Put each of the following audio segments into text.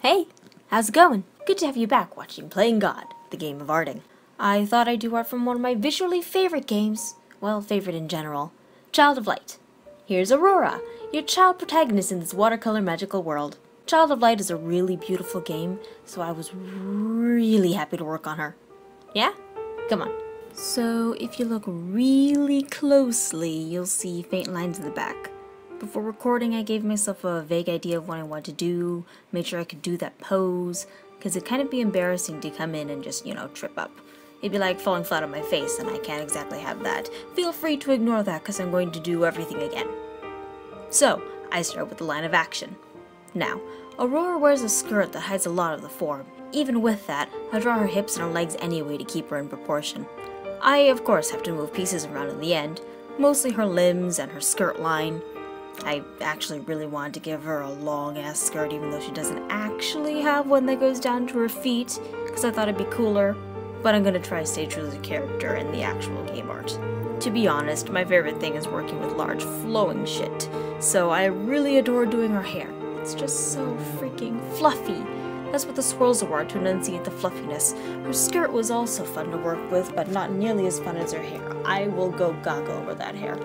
Hey, how's it going? Good to have you back watching Playing God, the game of arting. I thought I'd do art from one of my visually favorite games. Well, favorite in general. Child of Light. Here's Aurora, your child protagonist in this watercolor magical world. Child of Light is a really beautiful game, so I was really happy to work on her. Yeah? Come on. So, if you look really closely, you'll see faint lines in the back. Before recording, I gave myself a vague idea of what I wanted to do, made sure I could do that pose, because it'd kind of be embarrassing to come in and just, trip up. It'd be like falling flat on my face, and I can't exactly have that. Feel free to ignore that, because I'm going to do everything again. So, I start with the line of action. Now, Aurora wears a skirt that hides a lot of the form. Even with that, I draw her hips and her legs anyway to keep her in proportion. I, of course, have to move pieces around in the end, mostly her limbs and her skirt line. I actually really wanted to give her a long-ass skirt even though she doesn't actually have one that goes down to her feet, because I thought it'd be cooler, but I'm gonna try to stay true to the character in the actual game art. To be honest, my favorite thing is working with large flowing shit, so I really adore doing her hair. It's just so freaking fluffy. That's what the swirls were to enunciate the fluffiness. Her skirt was also fun to work with, but not nearly as fun as her hair. I will go gaga over that hair.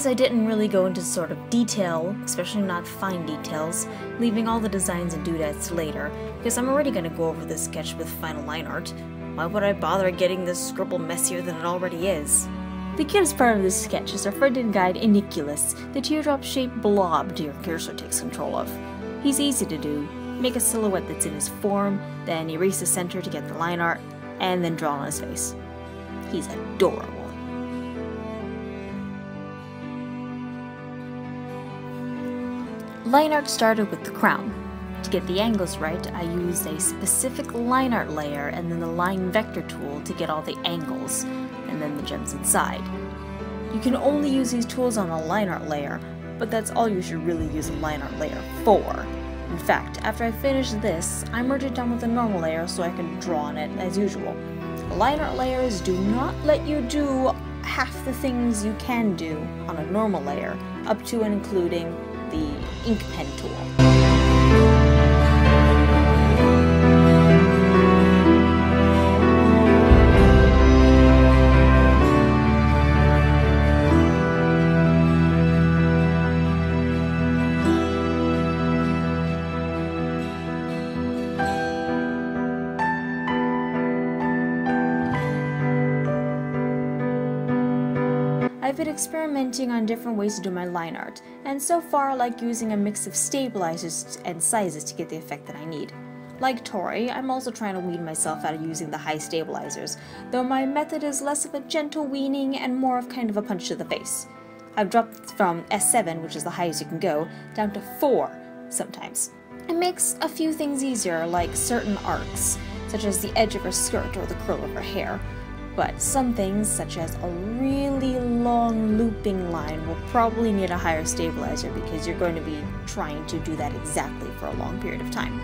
I didn't really go into sort of detail, especially not fine details, leaving all the designs and doodads to later, because I'm already going to go over this sketch with final line art. Why would I bother getting this scribble messier than it already is? The cutest part of this sketch is our friend and guide Iniculus, the teardrop-shaped blob your cursor takes control of. He's easy to do. Make a silhouette that's in his form, then erase the center to get the line art, and then draw on his face. He's adorable. Line art started with the crown. To get the angles right, I used a specific line art layer and then the line vector tool to get all the angles, and then the gems inside. You can only use these tools on a line art layer, but that's all you should really use a line art layer for. In fact, after I finish this, I merge it down with a normal layer so I can draw on it as usual. Line art layers do not let you do half the things you can do on a normal layer, up to and including the ink pen tool. I've been experimenting on different ways to do my line art, and so far I like using a mix of stabilizers and sizes to get the effect that I need. Like Tori, I'm also trying to wean myself out of using the high stabilizers, though my method is less of a gentle weaning and more of kind of a punch to the face. I've dropped from S7, which is the highest you can go, down to 4 sometimes. It makes a few things easier, like certain arcs, such as the edge of her skirt or the curl of her hair. But some things, such as a really long looping line, will probably need a higher stabilizer because you're going to be trying to do that exactly for a long period of time.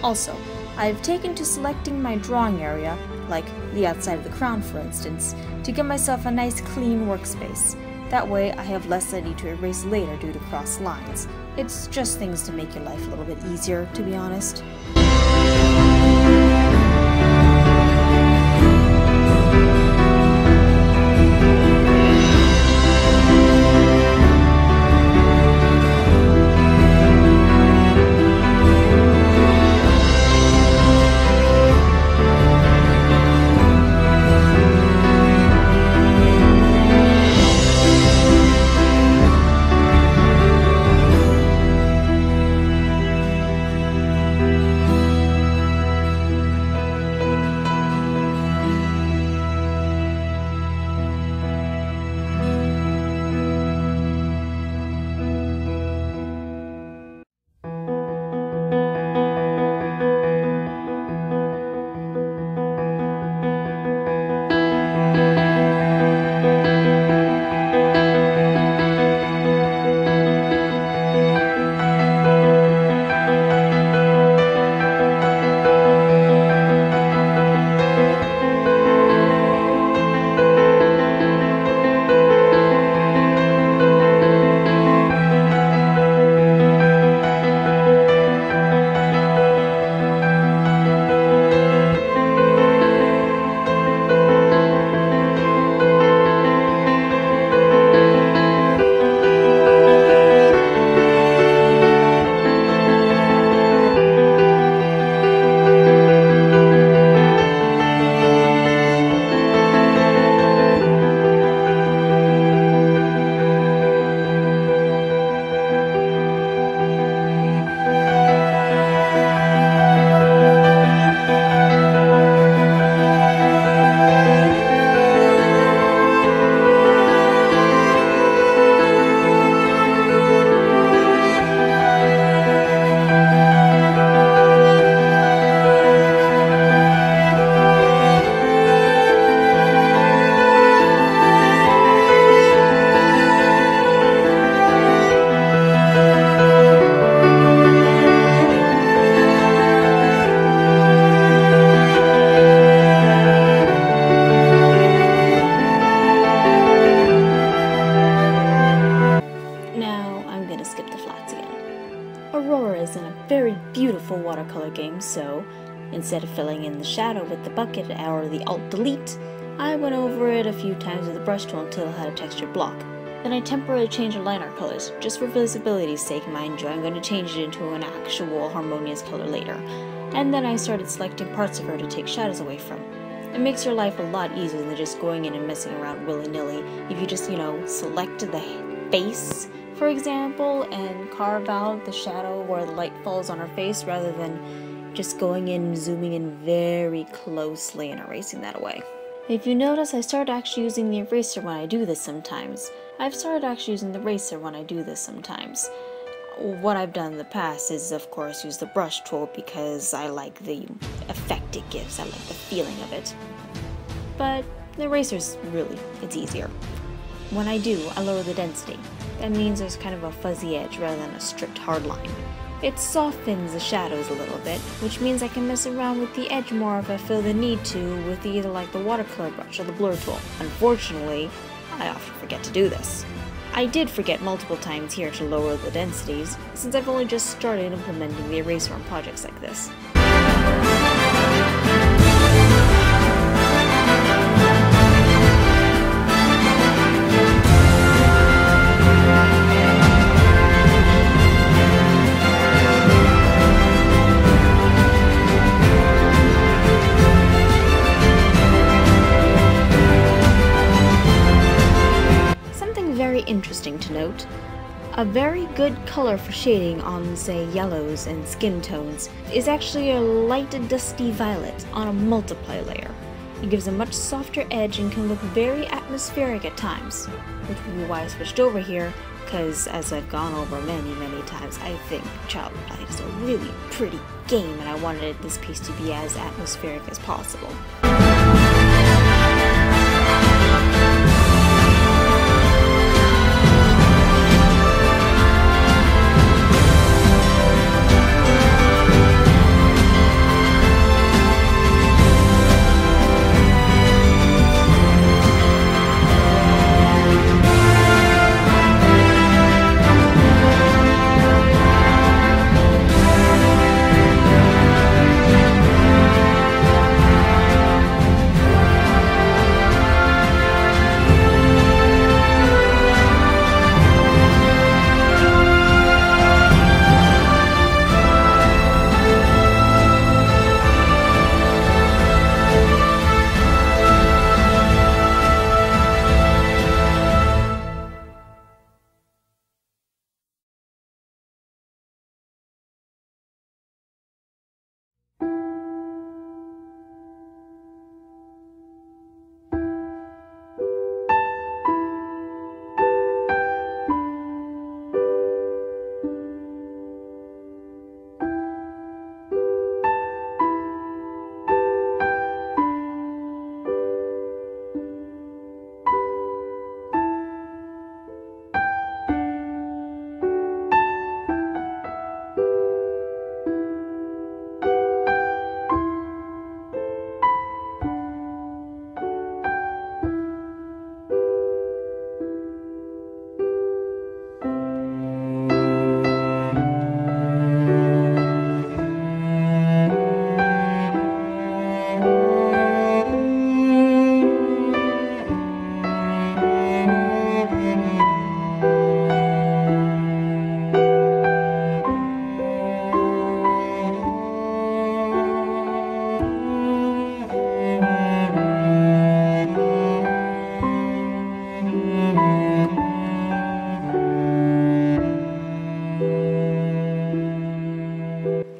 Also, I've taken to selecting my drawing area, like the outside of the crown for instance, to give myself a nice clean workspace. That way I have less I need to erase later due to crossed lines. It's just things to make your life a little bit easier, to be honest. Aurora is in a very beautiful watercolor game, so instead of filling in the shadow with the bucket or the Alt-Delete, I went over it a few times with the brush tool until it had a textured block. Then I temporarily changed the line art colors. Just for visibility's sake, mind you, I'm going to change it into an actual harmonious color later. And then I started selecting parts of her to take shadows away from. It makes your life a lot easier than just going in and messing around willy-nilly. If you just, select the face, for example, and carve out the shadow where the light falls on her face rather than just going in and zooming in very closely and erasing that away. If you notice, I started actually using the eraser when I do this sometimes. What I've done in the past is, of course, use the brush tool because I like the effect it gives. I like the feeling of it. But the eraser's it's easier. When I do, I lower the density. That means there's kind of a fuzzy edge rather than a strict hard line. It softens the shadows a little bit, which means I can mess around with the edge more if I feel the need to with either the watercolor brush or the blur tool. Unfortunately, I often forget to do this. I did forget multiple times here to lower the densities, since I've only just started implementing the eraser on projects like this. A very good color for shading on, say, yellows and skin tones is actually a light dusty violet on a multiply layer. It gives a much softer edge and can look very atmospheric at times, which would be why I switched over here, because as I've gone over many times, I think Child of Light is a really pretty game and I wanted this piece to be as atmospheric as possible.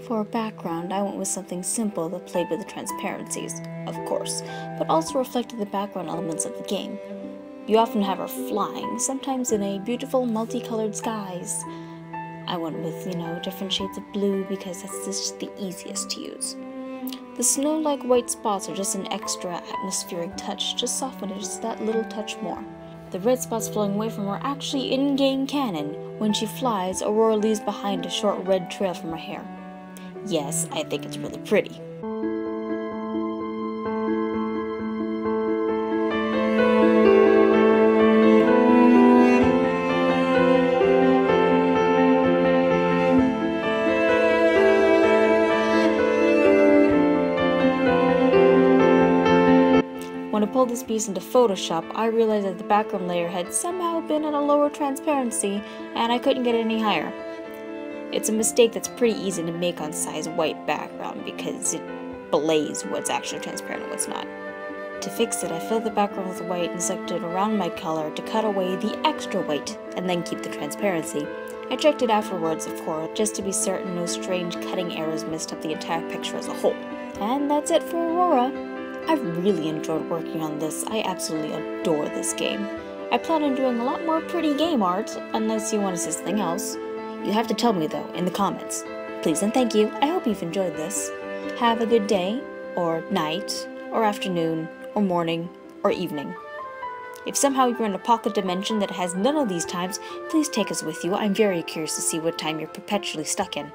For a background, I went with something simple that played with the transparencies, of course, but also reflected the background elements of the game. You often have her flying, sometimes in a beautiful multicolored skies. I went with, different shades of blue because that's just the easiest to use. The snow-like white spots are just an extra atmospheric touch, just soften it just that little touch more. The red spots flowing away from her are actually in-game canon. When she flies, Aurora leaves behind a short red trail from her hair. Yes, I think it's really pretty. When I pulled this piece into Photoshop, I realized that the background layer had somehow been at a lower transparency, and I couldn't get it any higher. It's a mistake that's pretty easy to make on size white background because it belays what's actually transparent and what's not. To fix it, I filled the background with white and sucked it around my color to cut away the extra white and then keep the transparency. I checked it afterwards, of course, just to be certain no strange cutting errors messed up the entire picture as a whole. And that's it for Aurora. I've really enjoyed working on this. I absolutely adore this game. I plan on doing a lot more pretty game art, unless you want to see something else. You have to tell me, though, in the comments. Please and thank you. I hope you've enjoyed this. Have a good day, or night, or afternoon, or morning, or evening. If somehow you're in a pocket dimension that has none of these times, please take us with you. I'm very curious to see what time you're perpetually stuck in.